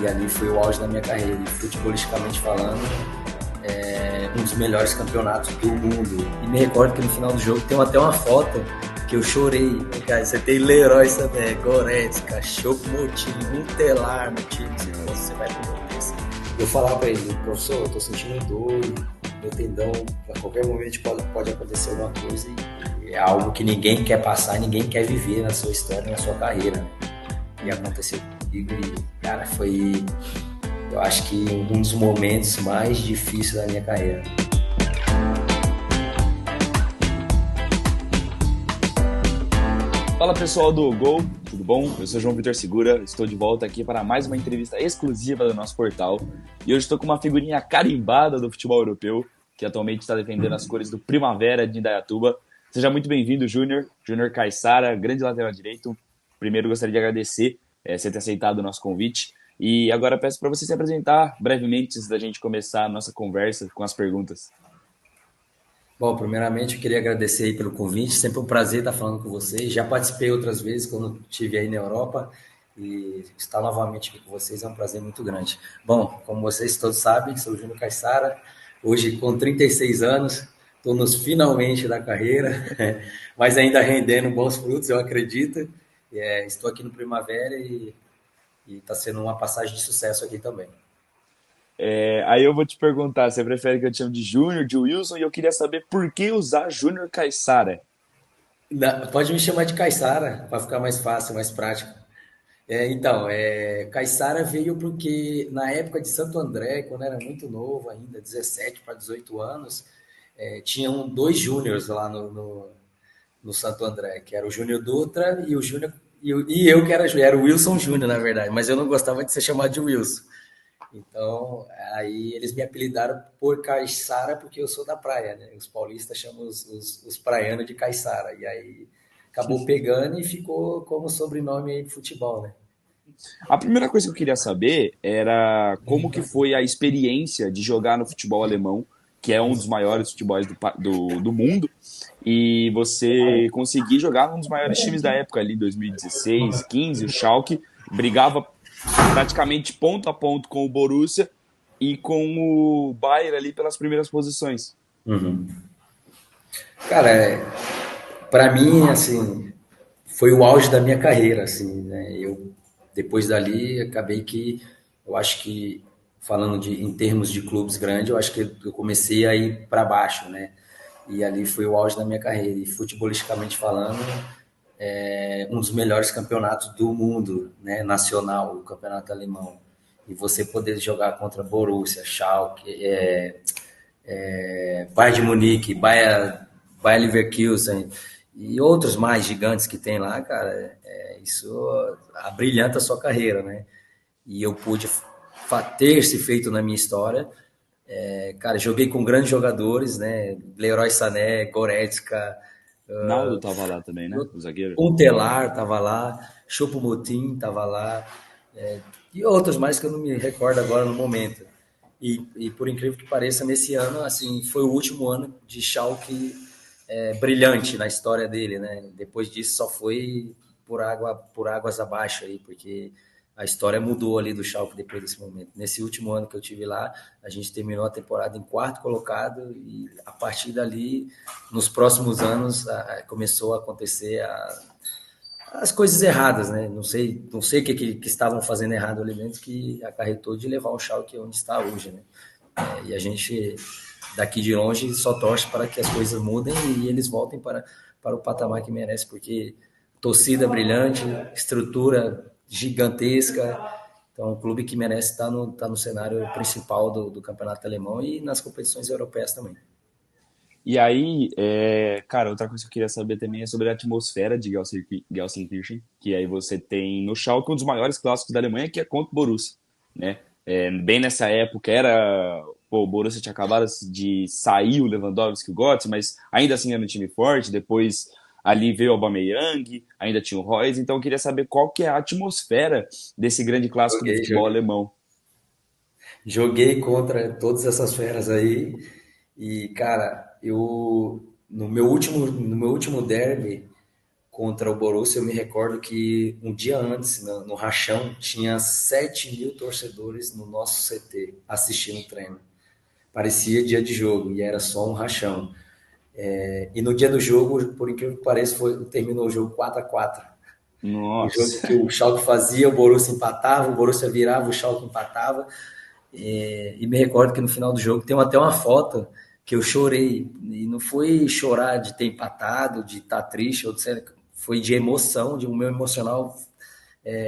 E ali foi o auge da minha carreira. E futebolisticamente falando, um dos melhores campeonatos do mundo. E me recordo que no final do jogo tem até uma foto que eu chorei. Cara, você tem Leroy Sané, Goretzka, Choupo-Moting, Huntelaar no time. Você vai acontecer. Eu falava pra ele, professor, eu tô sentindo dor, meu tendão, a qualquer momento pode acontecer alguma coisa. E é algo que ninguém quer passar, ninguém quer viver na sua história, na sua carreira. E aconteceu comigo e, cara, foi, eu acho que um dos momentos mais difíceis da minha carreira. Fala pessoal do Gol, tudo bom? Eu sou João Vitor Segura, estou de volta aqui para mais uma entrevista exclusiva do nosso portal e hoje estou com uma figurinha carimbada do futebol europeu que atualmente está defendendo as cores do Primavera de Indaiatuba. Seja muito bem-vindo, Júnior Caissara, grande lateral direito. Primeiro gostaria de agradecer você ter aceitado o nosso convite e agora peço para você se apresentar brevemente antes da gente começar a nossa conversa com as perguntas. Bom, primeiramente eu queria agradecer aí pelo convite, sempre um prazer estar falando com vocês. Já participei outras vezes quando estive aí na Europa e estar novamente aqui com vocês é um prazer muito grande. Bom, como vocês todos sabem, sou o Júnior Caissara, hoje com 36 anos, estou nos finalmente da carreira, mas ainda rendendo bons frutos, eu acredito. Estou aqui no Primavera e está sendo uma passagem de sucesso aqui também. Aí eu vou te perguntar, você prefere que eu te chame de Júnior, de Wilson, e eu queria saber por que usar Júnior Caissara. Pode me chamar de Caissara, para ficar mais fácil, mais prático. Caiçara veio porque na época de Santo André, quando era muito novo ainda, 17 para 18 anos, tinham dois júniores lá no Santo André, que era o Júnior Dutra e o Júnior e eu que era o Wilson Júnior, na verdade, mas eu não gostava de ser chamado de Wilson. Então, aí eles me apelidaram por Caiçara porque eu sou da praia, né? Os paulistas chamam os praianos de Caiçara. E aí acabou pegando e ficou como sobrenome aí de futebol, né? A primeira coisa que eu queria saber era como que foi a experiência de jogar no futebol alemão, que é um dos maiores futebols do mundo, e você conseguir jogar num dos maiores times da época ali, 2016, 15, o Schalke, brigava praticamente ponto a ponto com o Borussia e com o Bayern ali pelas primeiras posições. Uhum. Cara, para mim, assim, foi o auge da minha carreira, assim, né? Eu depois dali acabei que eu acho que falando em termos de clubes grandes, eu acho que eu comecei a ir para baixo, né? E ali foi o auge da minha carreira. E futebolisticamente falando, um dos melhores campeonatos do mundo, né? Nacional, o campeonato alemão. E você poder jogar contra Borussia, Schalke, Bayern de Munique, Bayer Leverkusen e outros mais gigantes que tem lá, cara, isso abrilhanta a sua carreira, né? E eu pude ter se feito na minha história. Cara, joguei com grandes jogadores, né? Leroy Sané, Goretzka, Naldo tava lá também, né? O zagueiro. Huntelaar tava lá, Choupo-Moting tava lá, e outros mais que eu não me recordo agora no momento. E por incrível que pareça, nesse ano, assim, foi o último ano de Schalke brilhante na história dele, né? Depois disso só foi por águas abaixo aí, porque a história mudou ali do Schalke depois desse momento. Nesse último ano que eu tive lá, a gente terminou a temporada em quarto colocado e a partir dali, nos próximos anos, começou a acontecer as coisas erradas, né? Não sei o que estavam fazendo errado ali dentro que acarretou de levar o Schalke onde está hoje, né? E a gente daqui de longe só torce para que as coisas mudem e eles voltem para o patamar que merece, porque torcida brilhante, estrutura gigantesca, então é um clube que merece estar no cenário principal do campeonato alemão e nas competições europeias também. E aí, cara, outra coisa que eu queria saber também é sobre a atmosfera de Gelsenkirchen, que aí você tem no Schalke um dos maiores clássicos da Alemanha, que é contra o Borussia, né? Bem nessa época o Borussia tinha acabado de sair o Lewandowski e o Götze, mas ainda assim era um time forte, depois ali veio o Aubameyang, ainda tinha o Reus, então eu queria saber qual que é a atmosfera desse grande clássico do Joguei, futebol joguei. alemão. Joguei contra todas essas feras aí e, cara, eu no meu último derby contra o Borussia, eu me recordo que um dia antes, no Rachão, tinha 7.000 torcedores no nosso CT assistindo o treino. Parecia dia de jogo e era só um rachão. E no dia do jogo, por incrível que pareça, terminou o jogo 4-4. O jogo Nossa. que o Schalke fazia, o Borussia empatava, o Borussia virava, o Schalke empatava. E me recordo que no final do jogo tem até uma foto que eu chorei. E não foi chorar de ter empatado, de estar triste, ou etc. Foi de emoção, o meu emocional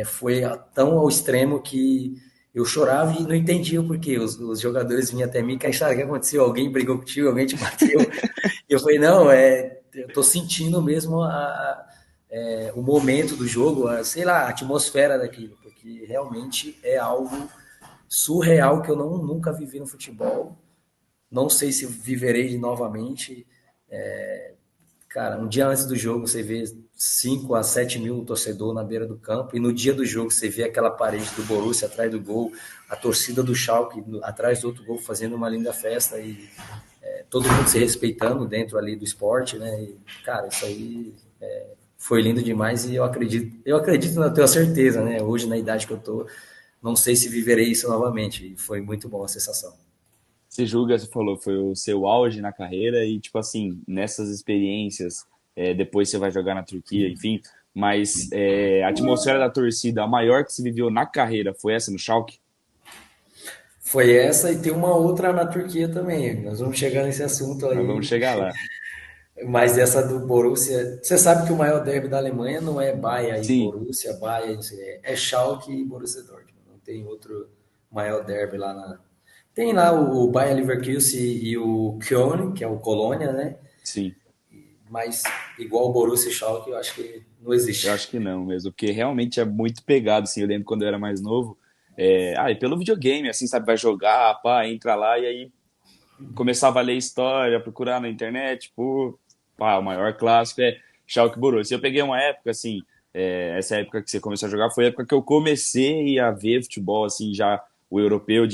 foi tão ao extremo que eu chorava e não entendia o porquê. Os jogadores vinham até mim e acharam o que aconteceu, alguém brigou contigo, alguém te bateu. E eu falei, não, eu tô sentindo mesmo o momento do jogo, sei lá, a atmosfera daquilo, porque realmente é algo surreal que eu nunca vivi no futebol. Não sei se viverei novamente. Cara, um dia antes do jogo você vê 5 a 7 mil torcedores na beira do campo e no dia do jogo você vê aquela parede do Borussia atrás do gol, a torcida do Schalke atrás do outro gol fazendo uma linda festa e todo mundo se respeitando dentro ali do esporte, né? E, cara, isso aí foi lindo demais e eu acredito, não tenho certeza, né? Hoje na idade que eu tô, não sei se viverei isso novamente. E foi muito bom a sensação. Você julga, você falou, foi o seu auge na carreira e, tipo assim, nessas experiências, depois você vai jogar na Turquia, enfim, mas a atmosfera da torcida, a maior que se viveu na carreira, foi essa no Schalke? Foi essa e tem uma outra na Turquia também. Nós vamos chegar nesse assunto Nós vamos aí. chegar lá. Mas essa do Borussia, você sabe que o maior derby da Alemanha não é Bayern e Sim, Borussia, Bayern, não sei, é Schalke e Borussia Dortmund. Não tem outro maior derby lá na. Tem lá o Bayer Leverkusen e o Köln, que é o Colônia, né? sim. Mas igual o Borussia e Schalke, eu acho que não Eu existe. acho que não mesmo, porque realmente é muito pegado, assim, eu lembro quando eu era mais novo, e pelo videogame, assim, sabe, vai jogar, pá, entra lá, e aí começava a ler história, procurar na internet, pô, pá, o maior clássico é Schalke e Borussia. Eu peguei uma época, assim, essa época que você começou a jogar foi a época que eu comecei a ver futebol, assim, já o europeu,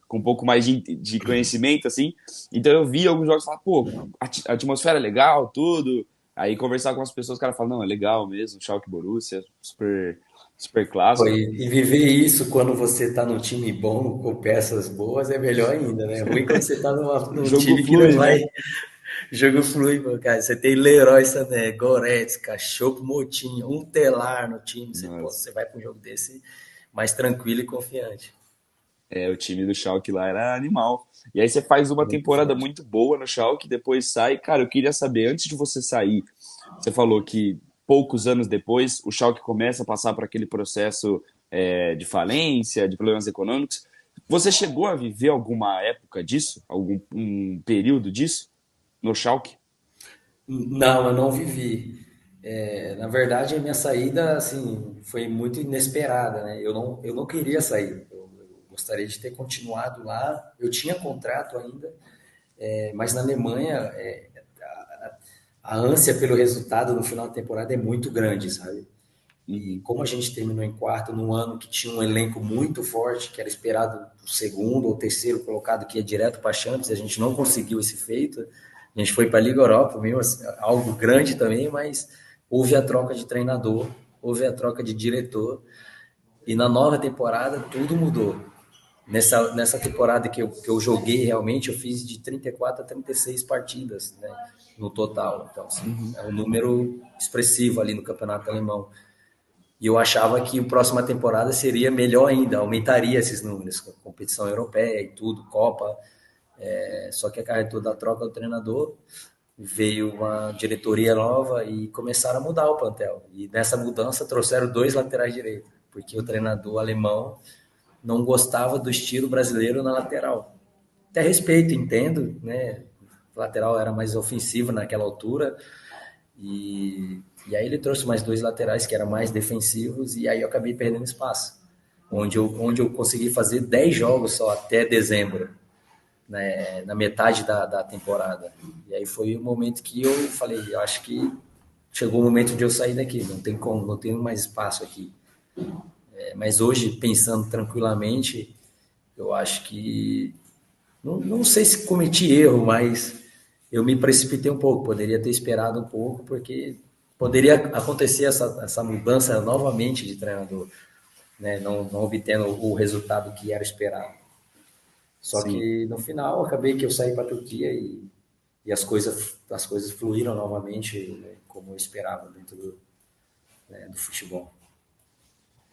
com um pouco mais de conhecimento, assim. Então eu vi alguns jogos e falava, pô, a atmosfera é legal, tudo. Aí conversar com as pessoas, os caras falam, não, é legal mesmo, Schalke e Borussia, super, super clássico. E viver isso quando você está num time bom, com peças boas, é melhor ainda, né? Ruim quando você está O num jogo time que não flui, vai. né? Jogo flui, meu cara. Você tem Leroy Sané, Goretzka, Choupo-Moting, um telar no time. Nossa. Você vai para um jogo desse mais tranquilo e confiante. O time do Schalke lá era animal. E aí você faz uma Muito temporada forte. muito boa no Schalke, depois sai. Cara, eu queria saber, antes de você sair, você falou que poucos anos depois o Schalke começa a passar por aquele processo de falência, de problemas econômicos. Você chegou a viver alguma época disso? Algum um período disso no Schalke? Não, eu não vivi. Na verdade, a minha saída, assim, foi muito inesperada, né? Eu não queria sair. Eu gostaria de ter continuado lá. Eu tinha contrato ainda, mas na Alemanha, a ânsia pelo resultado no final da temporada é muito grande, sabe? E Uhum. como a gente terminou em quarto num ano que tinha um elenco muito forte, que era esperado o segundo ou terceiro colocado que ia direto para a Champions, a gente não conseguiu esse feito. A gente foi para a Liga Europa, mesmo, algo grande também, mas houve a troca de treinador, houve a troca de diretor, e na nova temporada tudo mudou. Nessa temporada que eu joguei realmente, eu fiz de 34 a 36 partidas, né, no total. Então, assim, Uhum. é um número expressivo ali no campeonato alemão. E eu achava que a próxima temporada seria melhor ainda, aumentaria esses números, com competição europeia e tudo, Copa. Só que acarretou da troca do treinador, veio uma diretoria nova e começaram a mudar o plantel. E nessa mudança trouxeram dois laterais direitos, porque o treinador alemão não gostava do estilo brasileiro na lateral. Até respeito, entendo, né? O lateral era mais ofensivo naquela altura, e aí ele trouxe mais dois laterais que eram mais defensivos e aí eu acabei perdendo espaço. Onde eu consegui fazer 10 jogos só até dezembro, né, na metade da temporada. E aí foi o momento que eu falei, eu acho que chegou o momento de eu sair daqui, não tem como, não tenho mais espaço aqui. Mas hoje, pensando tranquilamente, eu acho que não sei se cometi erro, mas eu me precipitei um pouco. Poderia ter esperado um pouco, porque poderia acontecer essa mudança novamente de treinador, né? Não obtendo o resultado que era esperado. Só Sim. que no final acabei que eu saí para a Turquia e as coisas fluíram novamente, né, como eu esperava dentro do futebol.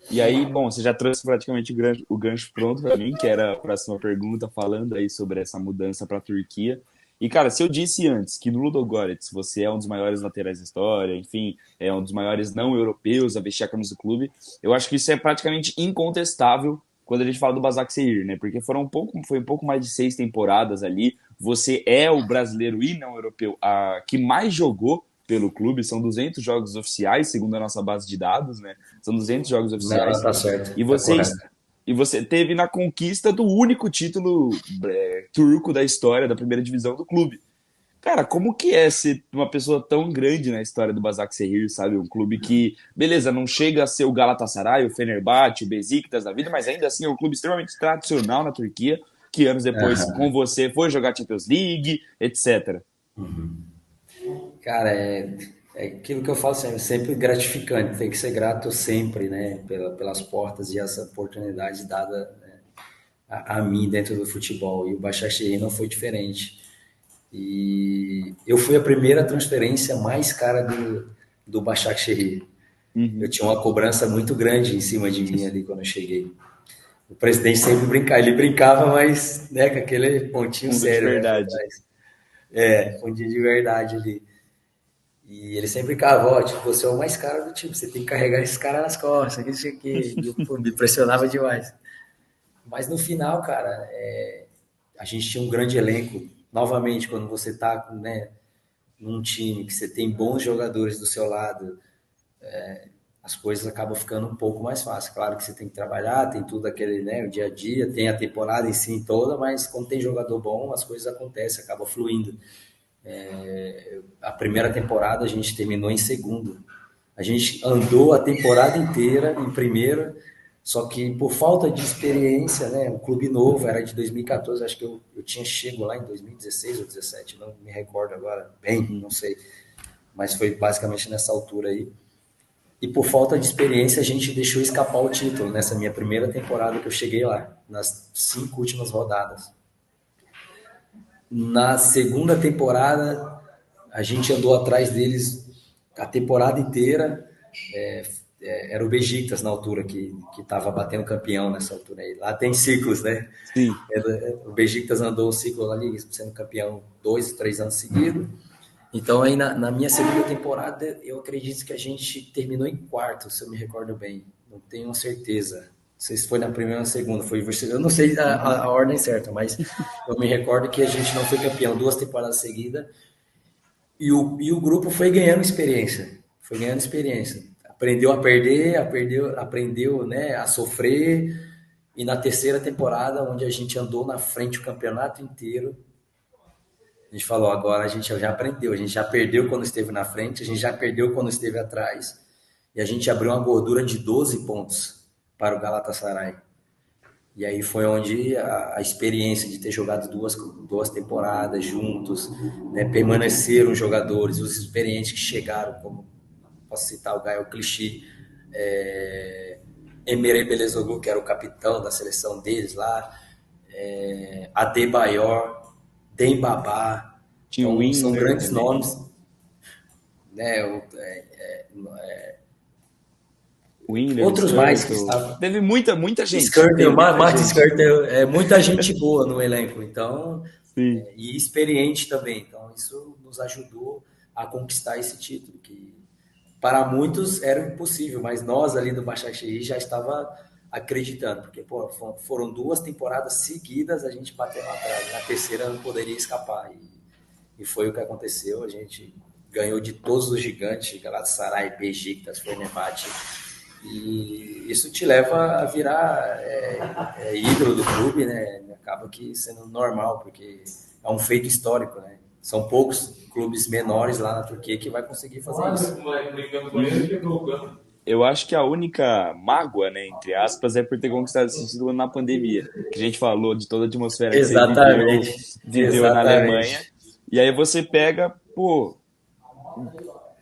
E aí, bom, você já trouxe praticamente o gancho pronto para mim, que era a próxima pergunta, falando aí sobre essa mudança para a Turquia. E, cara, se eu disse antes que no Ludogorets você é um dos maiores laterais da história, enfim, é um dos maiores não europeus a vestir a camisa do clube, eu acho que isso é praticamente incontestável quando a gente fala do Başakşehir, né? Porque foi um pouco mais de 6 temporadas ali. Você é o brasileiro e não europeu que mais jogou pelo clube, são 200 jogos oficiais, segundo a nossa base de dados, né? São 200 jogos Não, oficiais. tá certo, E tá você, correto. e você teve na conquista do único título turco da história da primeira divisão do clube. Cara, como que é ser uma pessoa tão grande na história do Başakşehir, sabe? Um clube que, beleza, não chega a ser o Galatasaray, o Fenerbahçe, o Besiktas da vida, mas ainda assim é um clube extremamente tradicional na Turquia, que anos depois, com Aham. você, foi jogar Champions League, etc. Cara, é aquilo que eu falo sempre, sempre gratificante, tem que ser grato sempre, né, pelas portas e as oportunidades dadas, né, a mim dentro do futebol. E o Başakşehir não foi diferente. E eu fui a primeira transferência mais cara do Başakşehir. Eu Uhum. tinha uma cobrança muito grande em cima de mim ali quando eu cheguei. O presidente sempre brincava, ele brincava, mas né, com aquele pontinho Fundo de sério, né, por verdade. trás. Pontinho de verdade ali. E ele sempre brincava, ó, tipo, você é o mais caro do time, você tem que carregar esse cara nas costas, que isso aqui. E eu, pô, me impressionava demais. Mas no final, cara, a gente tinha um grande elenco. Novamente, quando você tá, né, num time que você tem bons jogadores do seu lado, as coisas acabam ficando um pouco mais fáceis. Claro que você tem que trabalhar, tem tudo aquele, né, o dia a dia, tem a temporada em si toda, mas quando tem jogador bom, as coisas acontecem, acaba fluindo. A primeira temporada a gente terminou em segundo. A gente andou a temporada inteira em primeiro, só que por falta de experiência, né, o clube novo era de 2014, acho que eu tinha chego lá em 2016 ou 2017, não me recordo agora bem, não Uhum. sei, mas foi basicamente nessa altura aí. E por falta de experiência a gente deixou escapar o título nessa minha primeira temporada que eu cheguei lá, nas 5 últimas rodadas. Na segunda temporada, a gente andou atrás deles a temporada inteira. É, era o Besiktas na altura que estava batendo campeão nessa altura aí. Lá tem ciclos, né? Sim. O Besiktas andou o ciclo ali, sendo campeão 2, 3 anos seguidos. Então, aí na minha segunda temporada, eu acredito que a gente terminou em quarto, se eu me recordo bem. Não tenho certeza. Não sei se foi na primeira ou na segunda. Eu não sei Uhum. a ordem certa, mas eu me recordo que a gente não foi campeão 2 temporadas seguidas. E o grupo foi ganhando experiência. Foi ganhando experiência. Aprendeu a perder, aprendeu, né, a sofrer. E na terceira temporada, onde a gente andou na frente o campeonato inteiro, a gente falou, agora a gente já aprendeu, a gente já perdeu quando esteve na frente, a gente já perdeu quando esteve atrás, e a gente abriu uma gordura de 12 pontos para o Galatasaray. E aí foi onde a experiência de ter jogado duas temporadas juntos, né, permaneceram jogadores, os experientes que chegaram, como posso citar o Gael Clichy, Emre Belözoğlu, que era o capitão da seleção deles lá, Adebayor, Dembaba. Tinha o Então são Winner grandes também. nomes, né? O Winner, o Outros mais que Skirtle. estavam. Teve muita gente. Tem Skirtle, muita Martin gente. Skirtle, muita gente boa no elenco, então, Sim. e experiente também. Então, isso nos ajudou a conquistar esse título, que para muitos era impossível, mas nós ali do Başakşehir já estava acreditando, porque pô, foram 2 temporadas seguidas a gente batendo atrás, na terceira não poderia escapar. E foi o que aconteceu, a gente ganhou de todos os gigantes, Galatasaray, Besiktas, Fenerbahçe, e isso te leva a virar ídolo do clube, né? Acaba que sendo normal, porque é um feito histórico, né? São poucos clubes menores lá na Turquia que vai conseguir fazer isso. Uhum. Eu acho que a única mágoa, né, entre aspas, é por ter conquistado esse título na pandemia. Que a gente falou de toda a atmosfera que você Exatamente, viveu na Alemanha. exatamente. E aí você pega, pô,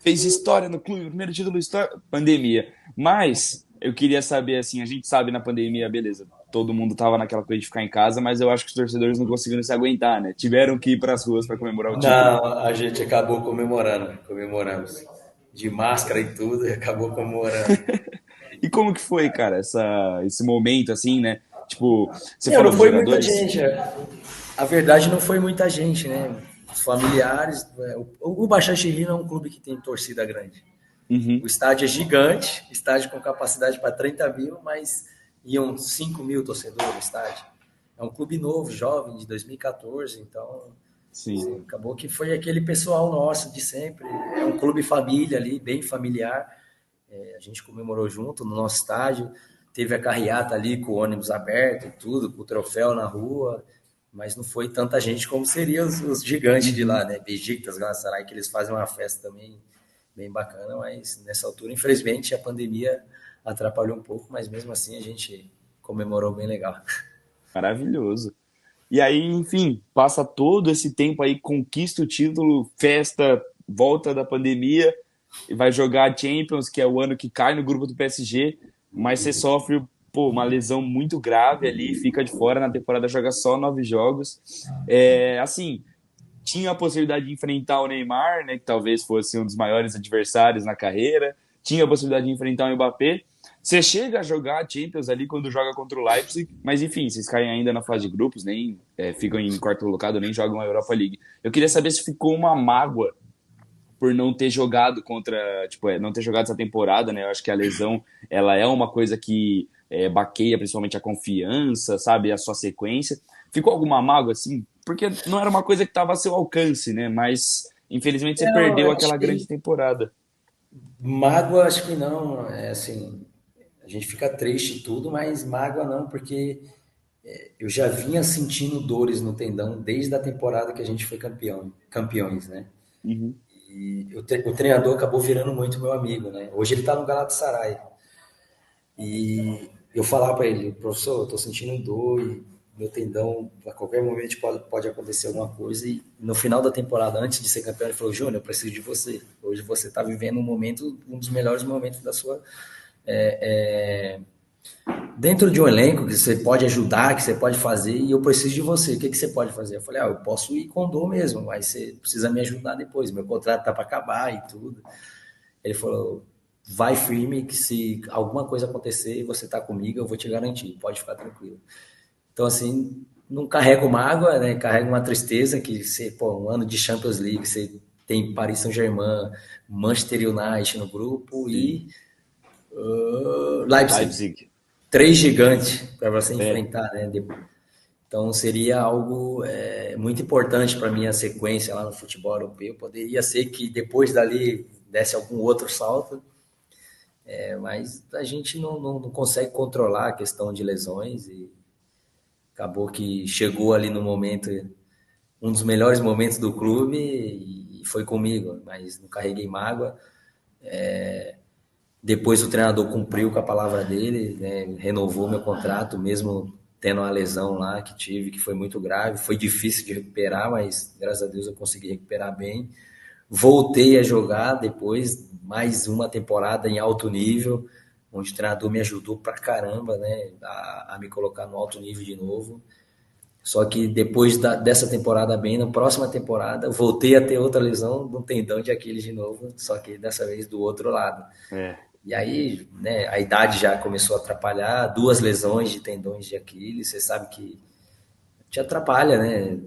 fez história no clube, primeiro título história, pandemia. Mas eu queria saber assim, a gente sabe na pandemia, beleza, todo mundo tava naquela coisa de ficar em casa, mas eu acho que os torcedores não conseguiram se aguentar, né? Tiveram que ir para as ruas para comemorar o título. Não, a gente acabou comemoramos. De máscara e tudo, e acabou comemorando. E como que foi, cara, esse momento assim, né? Tipo, você Não, falou não dos foi muita jogadores? gente. A verdade não foi muita gente, né? Os familiares. O Baixante Rio é um clube que tem torcida grande. O Uhum. estádio é gigante, estádio com capacidade para 30 mil, mas iam 5 mil torcedores no estádio. É um clube novo, jovem, de 2014, então Sim. assim, acabou que foi aquele pessoal nosso de sempre. É um clube família ali, bem familiar. A gente comemorou junto no nosso estádio. Teve a carreata ali com o ônibus aberto e tudo, com o troféu na rua. Mas não foi tanta gente como seriam os gigantes de Uhum. lá, né? Besiktas, Galatasaray, que eles fazem uma festa também bem bacana, mas nessa altura, infelizmente, a pandemia atrapalhou um pouco, mas mesmo assim a gente comemorou bem legal. Maravilhoso. E aí, enfim, passa todo esse tempo aí, conquista o título, festa, volta da pandemia, e vai jogar a Champions, que é o ano que cai no grupo do PSG, mas você sofre, pô, uma lesão muito grave ali, fica de fora na temporada, joga só 9 jogos. Assim, tinha a possibilidade de enfrentar o Neymar, né, que talvez fosse um dos maiores adversários na carreira, tinha a possibilidade de enfrentar o Mbappé. Você chega a jogar a Champions ali quando joga contra o Leipzig, mas enfim, vocês caem ainda na fase de grupos, nem ficam em quarto colocado, nem jogam a Europa League. Eu queria saber se ficou uma mágoa por não ter jogado contra, tipo, não ter jogado essa temporada, né? Eu acho que a lesão, ela é uma coisa que baqueia principalmente a confiança, sabe? A sua sequência. Ficou alguma mágoa, assim? Porque não era uma coisa que estava a seu alcance, né? Mas, infelizmente, você Não, perdeu acho aquela grande que temporada. mágoa, acho que não. É assim, a gente fica triste e tudo, mas mágoa não, porque eu já vinha sentindo dores no tendão desde a temporada que a gente foi campeões, né? Uhum. E o treinador acabou virando muito meu amigo, né? Hoje ele tá no Galatasaray. E eu falava para ele, professor, eu tô sentindo dor e meu tendão, a qualquer momento pode acontecer alguma coisa. E no final da temporada, antes de ser campeão, ele falou, Júnior, eu preciso de você. Hoje você está vivendo um momento, um dos melhores momentos da sua... É, dentro de um elenco que você pode ajudar, que você pode fazer, e eu preciso de você. O que, que você pode fazer? Eu falei, eu posso ir com dor mesmo, mas você precisa me ajudar depois. Meu contrato tá para acabar e tudo. Ele falou, vai firme que se alguma coisa acontecer e você tá comigo, eu vou te garantir, pode ficar tranquilo. Então, assim, não carrego mágoa, né? Carrego uma tristeza que você, pô, um ano de Champions League, você tem Paris Saint-Germain, Manchester United no grupo Sim. e Leipzig. Leipzig. Três gigantes para você É. enfrentar, né? Então seria algo muito importante para minha sequência lá no futebol europeu. Poderia ser que depois dali desse algum outro salto, mas a gente não consegue controlar a questão de lesões e acabou que chegou ali no momento, um dos melhores momentos do clube e foi comigo, mas não carreguei mágoa. Depois o treinador cumpriu com a palavra dele, né, renovou meu contrato, mesmo tendo uma lesão lá que tive, que foi muito grave, foi difícil de recuperar, mas graças a Deus eu consegui recuperar bem. Voltei a jogar depois, mais uma temporada em alto nível, onde o treinador me ajudou pra caramba, né, a me colocar no alto nível de novo. Só que depois dessa temporada bem, na próxima temporada, voltei a ter outra lesão no tendão de Aquiles de novo, só que dessa vez do outro lado. É. E aí, né, a idade já começou a atrapalhar, duas lesões de tendões de Aquiles, você sabe que te atrapalha, né?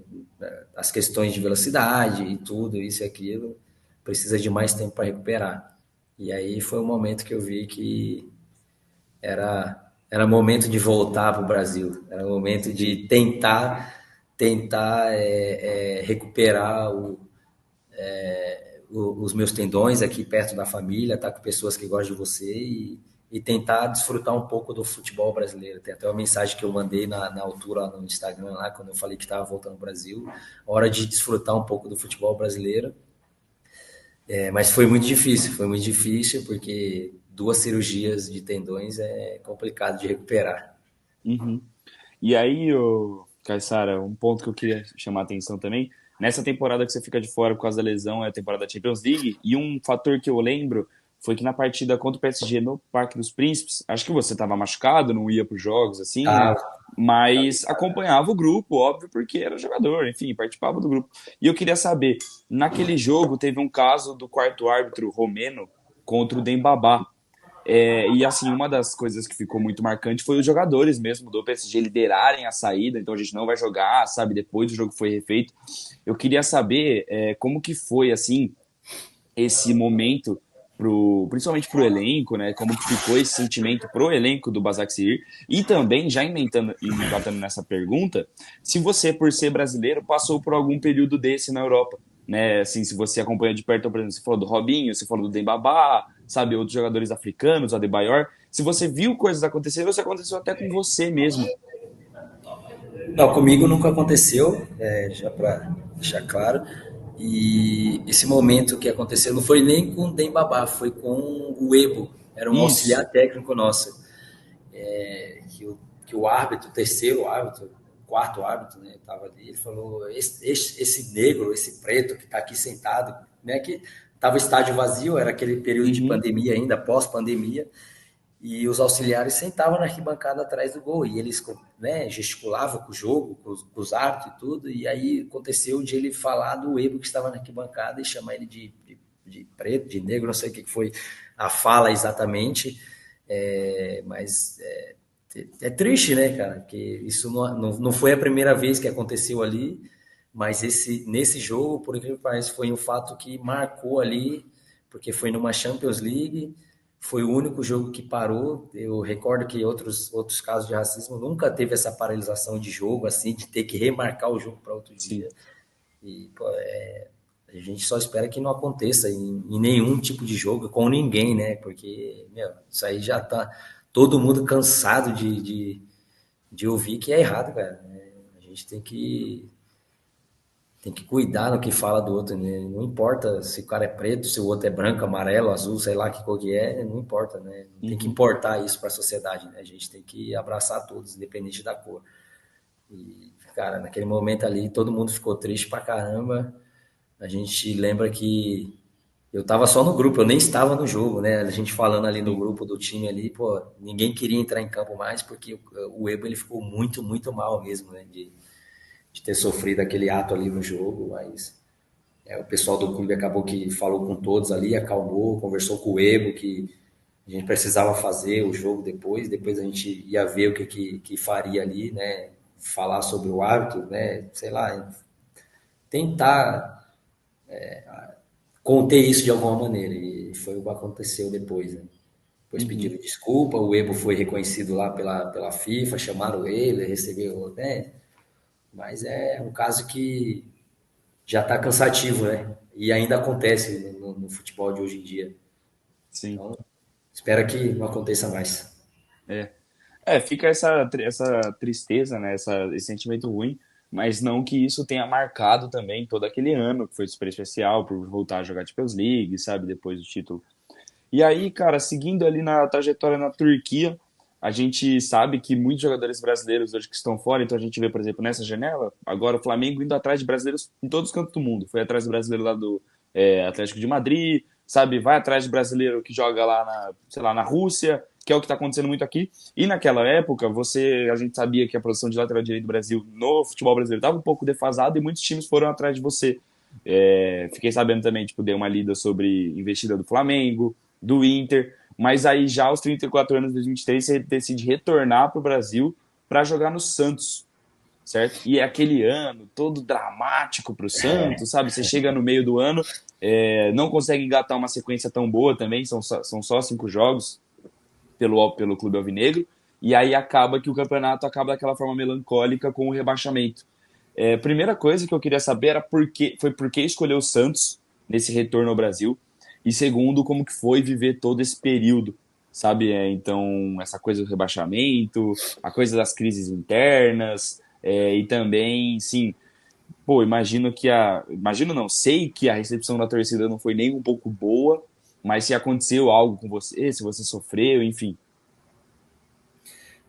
As questões de velocidade e tudo, isso e aquilo, precisa de mais tempo para recuperar. E aí foi o momento que eu vi que era momento de voltar para o Brasil, era momento Sim. de tentar recuperar os meus tendões aqui perto da família, estar com pessoas que gostam de você e tentar desfrutar um pouco do futebol brasileiro. Tem até uma mensagem que eu mandei na altura no Instagram lá, quando eu falei que estava voltando ao Brasil. Hora de desfrutar um pouco do futebol brasileiro. Mas foi muito difícil, porque duas cirurgias de tendões é complicado de recuperar. Uhum. E aí, Caissara, um ponto que eu queria chamar a atenção também, Nessa temporada que você fica de fora por causa da lesão, é a temporada da Champions League, e um fator que eu lembro foi que na partida contra o PSG no Parque dos Príncipes, acho que você estava machucado, não ia para os jogos, assim, né? Tá, Mas acompanhava o grupo, óbvio, porque era jogador, enfim, participava do grupo. E eu queria saber, naquele jogo teve um caso do quarto árbitro romeno contra o Dembabá. E assim, uma das coisas que ficou muito marcante foi os jogadores mesmo do PSG liderarem a saída, então a gente não vai jogar, sabe, depois do jogo foi refeito. Eu queria saber como que foi, assim, esse momento, principalmente pro elenco, né, como que ficou esse sentimento pro elenco do Basaksehir, e também, já emendando nessa pergunta, se você, por ser brasileiro, passou por algum período desse na Europa, né, assim, se você acompanha de perto, por exemplo, você falou do Robinho, você falou do Dembabá, sabe, outros jogadores africanos, o Adebayor, se você viu coisas acontecerem, ou se aconteceu até com você mesmo. não, comigo nunca aconteceu, já para deixar claro. E esse momento que aconteceu não foi nem com o Dembabá, foi com o Ebo, era um auxiliar Isso. técnico nosso. Que o árbitro, o terceiro árbitro, o quarto árbitro, né, estava ali, ele falou: esse negro, esse preto que está aqui sentado, né, que estava estádio vazio, era aquele período de Uhum. pandemia ainda, pós-pandemia, e os auxiliares sentavam na arquibancada atrás do gol, e eles, né, gesticulavam com o jogo, com os árbitros e tudo, e aí aconteceu de ele falar do Ebo que estava na arquibancada e chamar ele de preto, de negro, não sei o que foi a fala exatamente, mas é triste, né, cara? Que isso não foi a primeira vez que aconteceu ali, mas nesse jogo, por incrível que pareça, foi um fato que marcou ali, porque foi numa Champions League, foi o único jogo que parou. Eu recordo que outros casos de racismo nunca teve essa paralisação de jogo, assim, de ter que remarcar o jogo para outro Sim. dia. E pô, a gente só espera que não aconteça em nenhum tipo de jogo com ninguém, né? Porque, meu, isso aí já tá todo mundo cansado de ouvir que é errado, cara. A gente tem que cuidar no que fala do outro, né? Não importa se o cara é preto, se o outro é branco, amarelo, azul, sei lá que cor que é, não importa, né? Não tem que Uhum. importar isso para a sociedade, né? A gente tem que abraçar todos, independente da cor. E, cara, naquele momento ali, todo mundo ficou triste pra caramba. A gente lembra que eu tava só no grupo, eu nem estava no jogo, né? A gente falando ali no Sim. grupo do time ali, pô, ninguém queria entrar em campo mais porque o Ebo ele ficou muito, muito mal mesmo, né? De ter sofrido aquele ato ali no jogo, mas o pessoal do clube acabou que falou com todos ali, acalmou, conversou com o Ebo que a gente precisava fazer o jogo depois a gente ia ver o que faria ali, né? Falar sobre o árbitro, né? Sei lá, tentar conter isso de alguma maneira. E foi o que aconteceu depois, né? Depois Uhum. pediram desculpa, o Ebo foi reconhecido lá pela FIFA, chamaram ele, recebeu, né? Mas é um caso que já está cansativo, né? E ainda acontece no futebol de hoje em dia. Sim. Então, espero que não aconteça mais. É. Fica essa tristeza, né? Esse sentimento ruim, mas não que isso tenha marcado também todo aquele ano, que foi super especial por voltar a jogar Champions League, sabe? Depois do título. E aí, cara, seguindo ali na trajetória na Turquia, a gente sabe que muitos jogadores brasileiros hoje que estão fora, então a gente vê, por exemplo, nessa janela, agora o Flamengo indo atrás de brasileiros em todos os cantos do mundo. Foi atrás do brasileiro lá do Atlético de Madrid, sabe? Vai atrás de brasileiro que joga lá sei lá, na Rússia, que é o que está acontecendo muito aqui. E naquela época, a gente sabia que a produção de lateral direito do Brasil no futebol brasileiro estava um pouco defasada e muitos times foram atrás de você. Fiquei sabendo também, tipo, dei uma lida sobre investida do Flamengo, do Inter, mas aí já aos 34 anos de 2023 você decide retornar para o Brasil para jogar no Santos, certo? E é aquele ano todo dramático para o Santos, sabe? Você chega no meio do ano, não consegue engatar uma sequência tão boa também, são só 5 jogos pelo Clube Alvinegro, e aí acaba que o campeonato acaba daquela forma melancólica com o rebaixamento. Primeira coisa que eu queria saber era por que escolheu o Santos nesse retorno ao Brasil, e segundo, como que foi viver todo esse período, sabe? Então, essa coisa do rebaixamento, a coisa das crises internas, e também, sim, pô, imagino não, sei que a recepção da torcida não foi nem um pouco boa, mas se aconteceu algo com você, se você sofreu, enfim.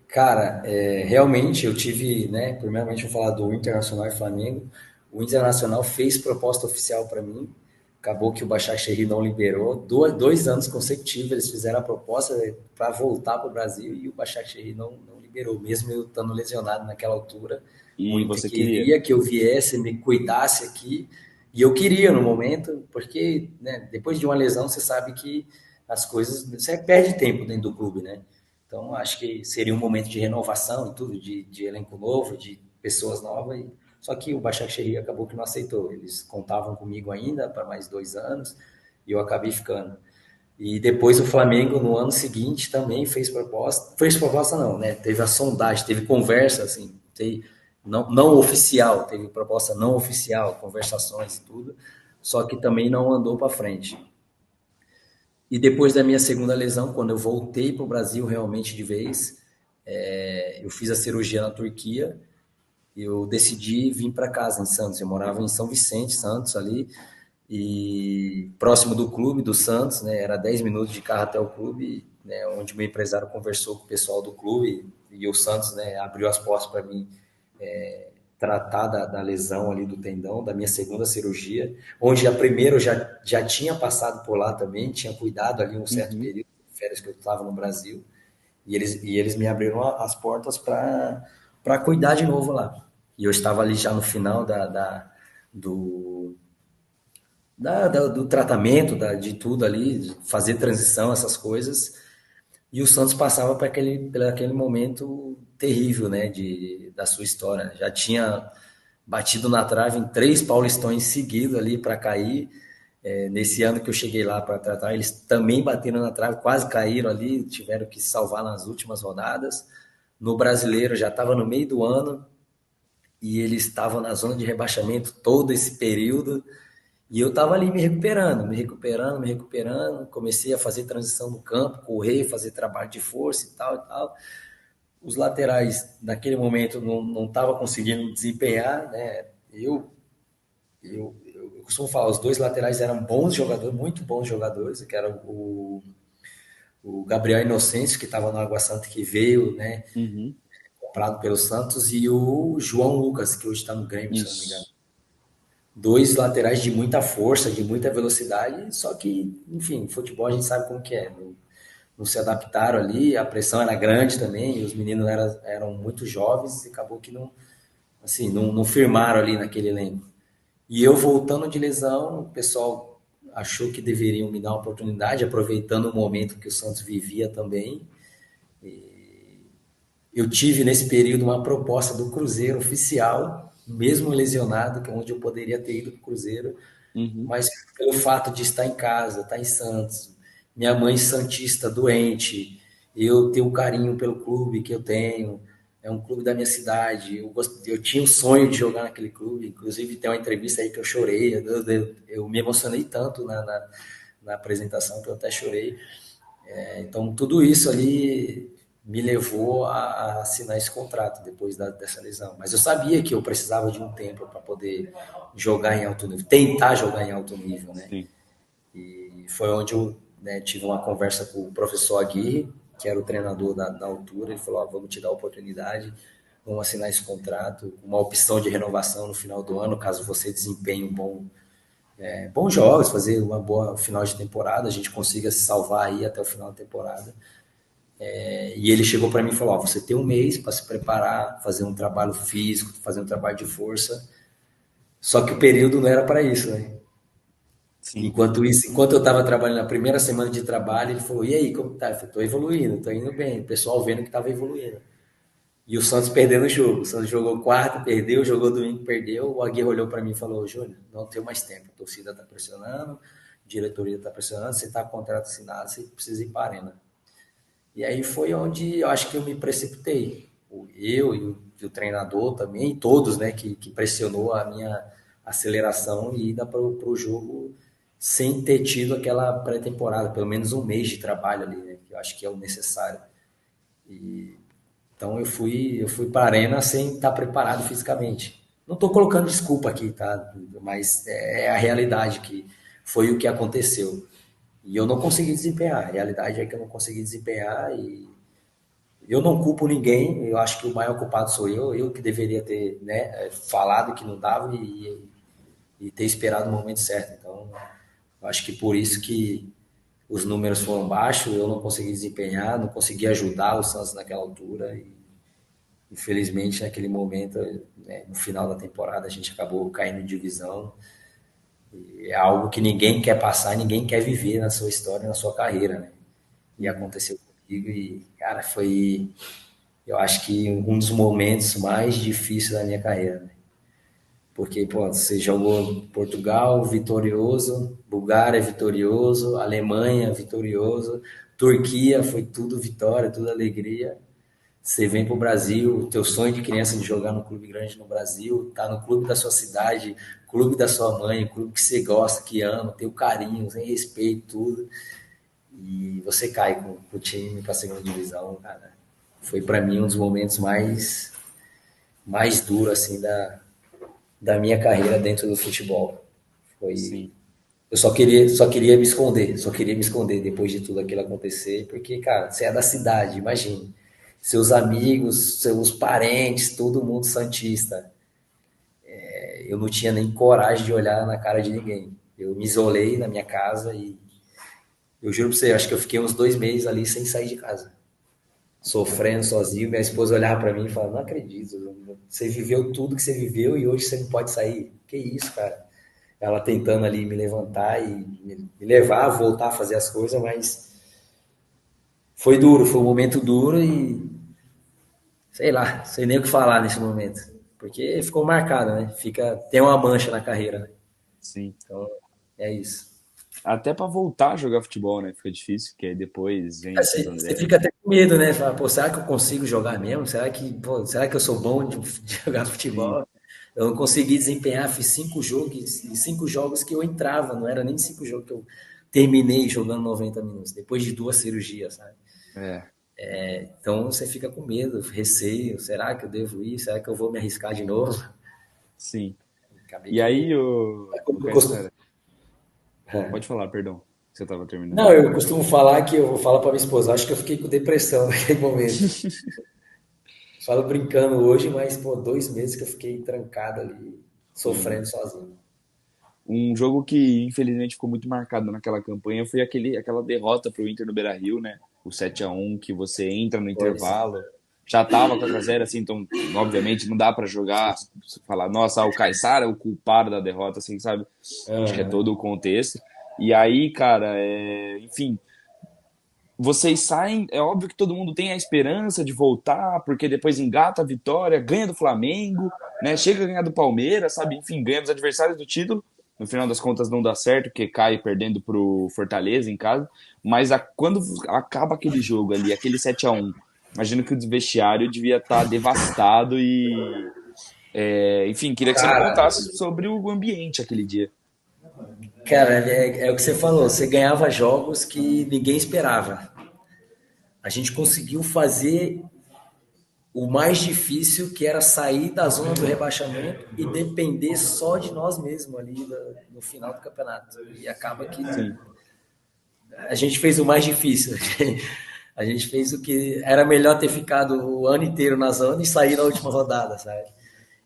Cara, realmente eu tive, né? Primeiramente, eu vou falar do Internacional e Flamengo. O Internacional fez proposta oficial para mim, acabou que o Başakşehir não liberou. 2 anos consecutivos eles fizeram a proposta para voltar para o Brasil e o Başakşehir não liberou, mesmo eu estando lesionado naquela altura. O E Inter você queria. queria que eu viesse, me cuidasse aqui, e eu queria no momento, porque né, depois de uma lesão você sabe que as coisas, você perde tempo dentro do clube, né? Então acho que seria um momento de renovação e tudo, de elenco novo, de pessoas novas, só que o Başakşehir acabou que não aceitou. Eles contavam comigo ainda para mais 2 anos e eu acabei ficando. E depois o Flamengo, no ano seguinte, também fez proposta. Fez proposta não, né? Teve a sondagem, teve conversa, assim, não oficial, teve proposta não oficial, conversações e tudo, só que também não andou para frente. E depois da minha segunda lesão, quando eu voltei para o Brasil realmente de vez, eu fiz a cirurgia na Turquia, eu decidi vir para casa em Santos. Eu morava em São Vicente, Santos, ali, e próximo do clube do Santos, né? Era 10 minutos de carro até o clube, né? Onde meu empresário conversou com o pessoal do clube e o Santos, né? Abriu as portas para mim tratar da lesão ali do tendão, da minha segunda cirurgia, onde a primeira eu já tinha passado por lá também, tinha cuidado ali um certo Uhum. período de férias que eu estava no Brasil, e eles me abriram as portas para cuidar de novo lá. E eu estava ali já no final do, do tratamento, de tudo ali, de fazer transição, essas coisas. E o Santos passava por aquele momento terrível, né, da sua história. Já tinha batido na trave em 3 Paulistões seguidos ali para cair. Nesse ano que eu cheguei lá para tratar, eles também bateram na trave, quase caíram ali, tiveram que salvar nas últimas rodadas. No Brasileiro já estava no meio do ano e eles estavam na zona de rebaixamento todo esse período. E eu estava ali me recuperando, me recuperando, me recuperando. Comecei a fazer transição no campo, correr, fazer trabalho de força e tal e tal. Os laterais, naquele momento, não estavam conseguindo desempenhar, né? Eu costumo falar, os dois laterais eram bons jogadores, muito bons jogadores, que era o Gabriel Inocêncio, que estava no Água Santa, que veio, né, Uhum. comprado pelo Santos, e o João Lucas, que hoje está no Grêmio, se eu não me engano. Isso. Dois laterais de muita força, de muita velocidade, só que, enfim, futebol a gente sabe como que é. Não se adaptaram ali, a pressão era grande também, e os meninos eram muito jovens, e acabou que não, assim, não firmaram ali naquele elenco. E eu voltando de lesão, o pessoal achou que deveriam me dar uma oportunidade, aproveitando o momento que o Santos vivia também. Eu tive nesse período uma proposta do Cruzeiro oficial, mesmo lesionado, que é onde eu poderia ter ido para o Cruzeiro, Uhum. mas pelo fato de estar em casa, estar em Santos, minha mãe santista doente, eu ter o carinho pelo clube que eu tenho, é um clube da minha cidade, eu tinha o sonho de jogar naquele clube, inclusive tem uma entrevista aí que eu chorei, eu me emocionei tanto na apresentação que eu até chorei. Então tudo isso ali me levou a assinar esse contrato depois dessa lesão. Mas eu sabia que eu precisava de um tempo para poder jogar em alto nível, tentar jogar em alto nível, né? Sim. E foi onde eu, né, tive uma conversa com o professor Aguirre, que era o treinador da altura. Ele falou: vamos te dar a oportunidade, vamos assinar esse contrato, uma opção de renovação no final do ano, caso você desempenhe bons jogos, fazer uma boa final de temporada, a gente consiga se salvar aí até o final da temporada. E ele chegou para mim e falou: você tem um mês para se preparar, fazer um trabalho físico, fazer um trabalho de força. Só que o período não era para isso, né? Sim. Enquanto isso, enquanto eu estava trabalhando na primeira semana de trabalho, ele falou: e aí, como tá? Eu falei: tô evoluindo, tô indo bem. O pessoal vendo que estava evoluindo. E o Santos perdendo o jogo. O Santos jogou quarta, perdeu, jogou domingo, perdeu. O Aguirre olhou para mim e falou: Júnior, não tenho mais tempo. A torcida está pressionando, a diretoria está pressionando, você está com contrato assinado, você precisa ir para a arena. E aí foi onde eu acho que eu me precipitei. Eu e o treinador também, todos, né, que pressionou a minha aceleração e ida para o jogo sem ter tido aquela pré-temporada, pelo menos um mês de trabalho ali, né, que eu acho que é o necessário. Então eu fui para a arena sem estar preparado fisicamente. Não estou colocando desculpa aqui, tá? Mas é a realidade que foi o que aconteceu. E eu não consegui desempenhar. A realidade é que eu não consegui desempenhar Eu não culpo ninguém, eu acho que o maior culpado sou eu que deveria ter, né, falado que não dava e ter esperado o momento certo. Então, eu acho que por isso que os números foram baixos, eu não consegui desempenhar, não consegui ajudar o Santos naquela altura e infelizmente naquele momento, né, no final da temporada, a gente acabou caindo em divisão. E é algo que ninguém quer passar, ninguém quer viver na sua história, na sua carreira, né? E Uhum. aconteceu comigo e, cara, foi, eu acho que um dos momentos mais difíceis da minha carreira, né? Porque, pô, você jogou Portugal vitorioso, Bulgária vitorioso, Alemanha vitorioso, Turquia foi tudo vitória, tudo alegria. Você vem para o Brasil, teu sonho de criança de jogar no clube grande no Brasil, tá no clube da sua cidade, clube da sua mãe, clube que você gosta, que ama, tem o carinho, tem respeito, tudo. E você cai com o time para a segunda divisão, cara. Foi para mim um dos momentos mais duros assim da minha carreira dentro do futebol. Foi, Sim. eu só queria me esconder, só queria me esconder depois de tudo aquilo acontecer, porque, cara, você é da cidade, imagine. Seus amigos, seus parentes, todo mundo santista. Eu não tinha nem coragem de olhar na cara de ninguém. Eu me isolei na minha casa e eu juro pra você, acho que eu fiquei uns 2 meses ali sem sair de casa. Sofrendo sozinho, minha esposa olhava para mim e falava, não acredito, você viveu tudo que você viveu e hoje você não pode sair. Que isso, cara? Ela tentando ali me levantar e me levar, voltar a fazer as coisas, mas foi duro, foi um momento duro e sei lá, sei nem o que falar nesse momento. Porque ficou marcado, né? Tem uma mancha na carreira, né? Sim. Então, é isso. Até pra voltar a jogar futebol, né? Fica difícil, porque aí depois vem o Santo Você André. fica até com medo, né? Fala, pô, será que eu consigo jogar mesmo? Será que eu sou bom de jogar Sim. futebol? Eu não consegui desempenhar, fiz 5 jogos, e 5 jogos que eu entrava, não era nem 5 jogos que eu terminei jogando 90 minutos, depois de 2 cirurgias, sabe? É. Então você fica com medo, receio, será que eu devo ir? Será que eu vou me arriscar de novo? Sim. Acabei E que. aí, o Eu costumo, Caissara, pode falar, perdão, que você tava terminando. não, eu costumo falar que eu vou falar para minha esposa, acho que eu fiquei com depressão naquele momento. Falo brincando hoje, mas, pô, 2 meses que eu fiquei trancado ali, Uhum. sofrendo sozinho. Um jogo que infelizmente ficou muito marcado naquela campanha foi aquela derrota pro Inter no Beira-Rio, né? O 7-1 que você entra no Pois. intervalo, já tava 4-0 assim, então obviamente não dá pra jogar, falar, nossa, o Caissara é o culpado da derrota, assim, sabe? Acho que é Aham. todo o contexto. E aí, cara, enfim, vocês saem, é óbvio que todo mundo tem a esperança de voltar, porque depois engata a vitória, ganha do Flamengo, né? Chega a ganhar do Palmeiras, sabe? Enfim, ganha dos adversários do título. No final das contas não dá certo, porque cai perdendo pro Fortaleza em casa. Mas quando acaba aquele jogo ali, aquele 7-1, imagino que o vestiário devia estar devastado e. Enfim, queria que você me Cara, contasse sobre o ambiente aquele dia. cara, é o que você falou, você ganhava jogos que ninguém esperava. A gente conseguiu fazer o mais difícil, que era sair da zona do rebaixamento e depender só de nós mesmos ali no final do campeonato. E acaba que Sim, a gente fez o mais difícil. A gente fez o que era melhor ter ficado o ano inteiro na zona e sair na última rodada, sabe?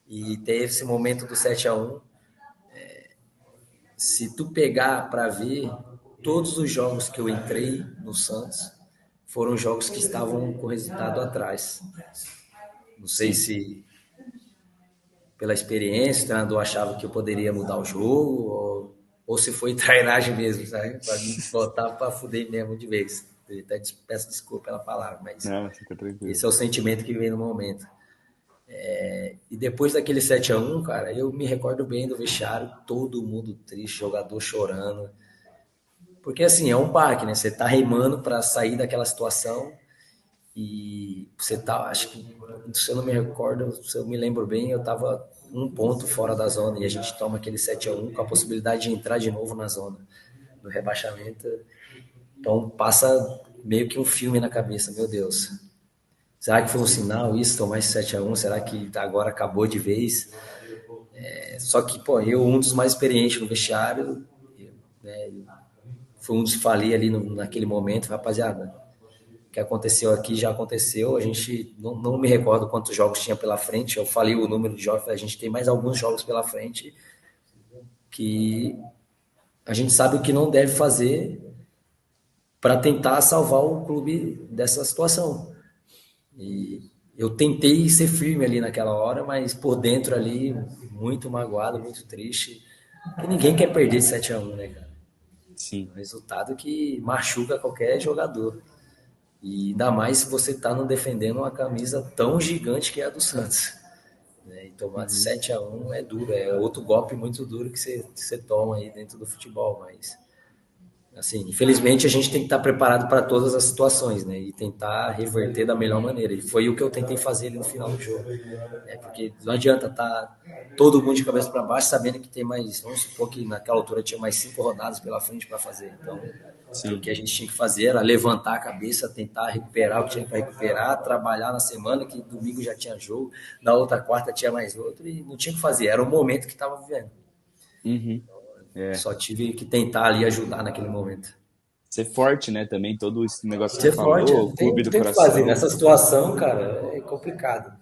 E teve esse momento do 7-1. Se tu pegar para ver, todos os jogos que eu entrei no Santos foram jogos que estavam com resultado atrás. Não sei sim. se pela experiência o treinador achava que eu poderia mudar o jogo ou se foi trairagem mesmo, sabe? Para me botar para fuder mesmo de vez. Eu até peço desculpa pela palavra, mas Não, fica tranquilo. esse é o sentimento que vem no momento. E depois daquele 7-1, cara, eu me recordo bem do vestiário, todo mundo triste, jogador chorando. Porque assim, é um baque, né? Você tá remando para sair daquela situação e você tá, acho que, se eu não me recordo, se eu me lembro bem, eu tava 1 ponto fora da zona e a gente toma aquele 7-1 com a possibilidade de entrar de novo na zona do rebaixamento. Então passa meio que um filme na cabeça, meu Deus. Será que foi um sinal isso, tomar esse 7-1? Será que agora acabou de vez? Só que, pô, eu, um dos mais experientes no vestiário, né, foi um dos que falei ali naquele momento, rapaziada, que aconteceu aqui já aconteceu. A gente não me recordo quantos jogos tinha pela frente. Eu falei o número de jogos, a gente tem mais alguns jogos pela frente que a gente sabe o que não deve fazer para tentar salvar o clube dessa situação. E eu tentei ser firme ali naquela hora, mas por dentro ali, muito magoado, muito triste. Que ninguém quer perder 7-1, né, cara? Sim. Um resultado que machuca qualquer jogador. E ainda mais se você está não defendendo uma camisa tão gigante que é a do Santos. Né? E tomar de Uhum. 7-1 é duro, é outro golpe muito duro que você toma aí dentro do futebol, mas assim, infelizmente a gente tem que estar preparado para todas as situações, né? E tentar reverter da melhor maneira. E foi o que eu tentei fazer ali no final do jogo. Né? Porque não adianta estar todo mundo de cabeça para baixo sabendo que tem mais, vamos supor que naquela altura tinha mais 5 rodadas pela frente para fazer. Então, o Sim. que a gente tinha que fazer era levantar a cabeça, tentar recuperar o que tinha para recuperar, trabalhar na semana, que domingo já tinha jogo, na outra quarta tinha mais outro, e não tinha o que fazer. Era o momento que estava vivendo. Uhum. É. Só tive que tentar ali ajudar naquele momento. Ser forte, né? Também todo esse negócio que você Ser forte, falou, o não tem, clube não do tem o que fazer. coração. Nessa situação, cara, é complicado.